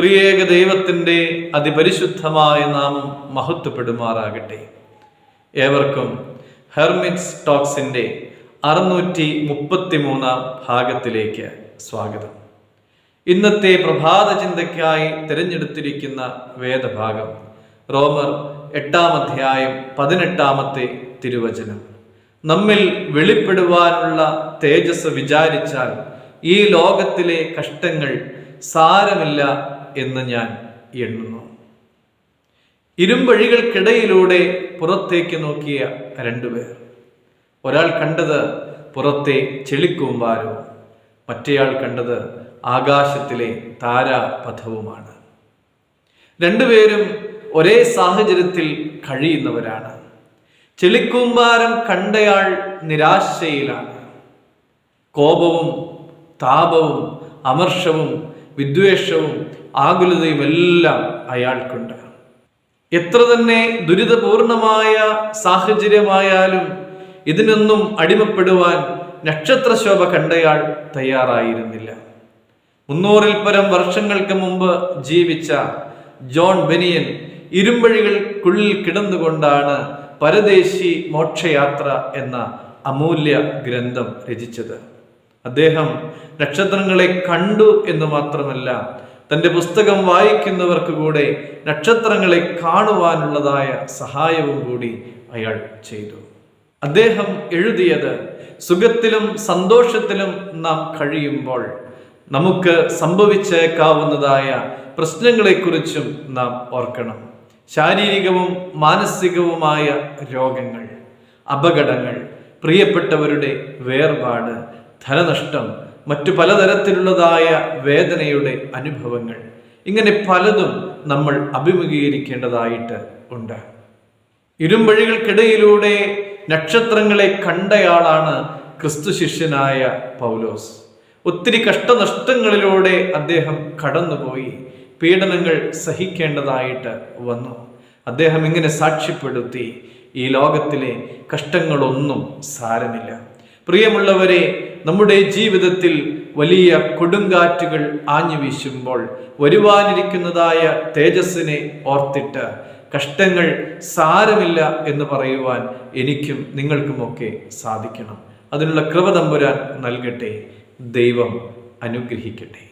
ത്രിയേക ദൈവത്തിൻ്റെ അതിപരിശുദ്ധമായ നാമം മഹത്വപ്പെടുമാറാകട്ടെ. ഏവർക്കും ഹെർമിറ്റ്സ് ടോക്സിൻ്റെ 633 ഭാഗത്തിലേക്ക് സ്വാഗതം. ഇന്നത്തെ പ്രഭാത ചിന്തയ്ക്കായി തിരഞ്ഞെടുത്തിരിക്കുന്ന വേദഭാഗം റോമർ 8-ാം അധ്യായം 18-ാമത്തെ തിരുവചനം. നമ്മിൽ വെളിപ്പെടുവാനുള്ള തേജസ് വിചാരിച്ചാൽ ഈ ലോകത്തിലെ കഷ്ടങ്ങൾ സാരമില്ല എന്ന് ഞാൻ എണ്ണുന്നു. ഇരുമ്പഴികൾക്കിടയിലൂടെ പുറത്തേക്ക് നോക്കിയ രണ്ടുപേർ. ഒരാൾ കണ്ടത് പുറത്തെ ചെളിക്കൂമ്പാരവും, മറ്റേയാൾ കണ്ടത് ആകാശത്തിലെ താരാപഥവുമാണ്. രണ്ടുപേരും ഒരേ സാഹചര്യത്തിൽ കഴിയുന്നവരാണ്. ചെളിക്കൂമ്പാരം കണ്ടയാൾ നിരാശയിലാണ്. കോപവും താപവും അമർഷവും വിദ്വേഷവും ആകുലതയും എല്ലാം അയാൾക്കുണ്ട്. എത്ര തന്നെ ദുരിതപൂർണമായ സാഹചര്യമായാലും ഇതിനൊന്നും അടിമപ്പെടുവാൻ നക്ഷത്രശോഭ കണ്ടയാൾ തയ്യാറായിരുന്നില്ല. 300-ൽ പരം വർഷങ്ങൾക്ക് മുമ്പ് ജീവിച്ച ജോൺ ബെനിയൻ ഇരുമ്പഴികൾക്കുള്ളിൽ കിടന്നുകൊണ്ടാണ് പരദേശി മോക്ഷയാത്ര എന്ന അമൂല്യ ഗ്രന്ഥം രചിച്ചത്. അദ്ദേഹം നക്ഷത്രങ്ങളെ കണ്ടു എന്ന് മാത്രമല്ല, തൻ്റെ പുസ്തകം വായിക്കുന്നവർക്ക് കൂടെ നക്ഷത്രങ്ങളെ കാണുവാനുള്ളതായ സഹായവും കൂടി അയാൾ ചെയ്തു. അദ്ദേഹം എഴുതിയത്, സുഖത്തിലും സന്തോഷത്തിലും നാം കഴിയുമ്പോൾ നമുക്ക് സംഭവിച്ചേക്കാവുന്നതായ പ്രശ്നങ്ങളെക്കുറിച്ചും നാം ഓർക്കണം. ശാരീരികവും മാനസികവുമായ രോഗങ്ങൾ, അപകടങ്ങൾ, പ്രിയപ്പെട്ടവരുടെ വേർപാട്, ധനനഷ്ടം, മറ്റു പലതരത്തിലുള്ളതായ വേദനയുടെ അനുഭവങ്ങൾ, ഇങ്ങനെ പലതും നമ്മൾ അഭിമുഖീകരിക്കേണ്ടതായിട്ട് ഉണ്ട്. ഇരുമ്പഴികൾക്കിടയിലൂടെ നക്ഷത്രങ്ങളെ കണ്ടയാളാണ് ക്രിസ്തു ശിഷ്യനായ പൗലോസ്. ഒത്തിരി കഷ്ടനഷ്ടങ്ങളിലൂടെ അദ്ദേഹം കടന്നുപോയി. പീഡനങ്ങൾ സഹിക്കേണ്ടതായിട്ട് വന്നു. അദ്ദേഹം ഇങ്ങനെ സാക്ഷ്യപ്പെടുത്തി, ഈ ലോകത്തിലെ കഷ്ടങ്ങളൊന്നും സാരമില്ല. പ്രിയമുള്ളവരെ, നമ്മുടെ ജീവിതത്തിൽ വലിയ കൊടുങ്കാറ്റുകൾ ആഞ്ഞു വീശുമ്പോൾ വരുവാനിരിക്കുന്നതായ തേജസ്സിനെ ഓർത്തിട്ട് കഷ്ടങ്ങൾ സാരമില്ല എന്ന് പറയുവാൻ എനിക്കും നിങ്ങൾക്കുമൊക്കെ സാധിക്കണം. അതിനുള്ള കൃപ തമ്പുരാൻ നൽകട്ടെ. ദൈവം അനുഗ്രഹിക്കട്ടെ.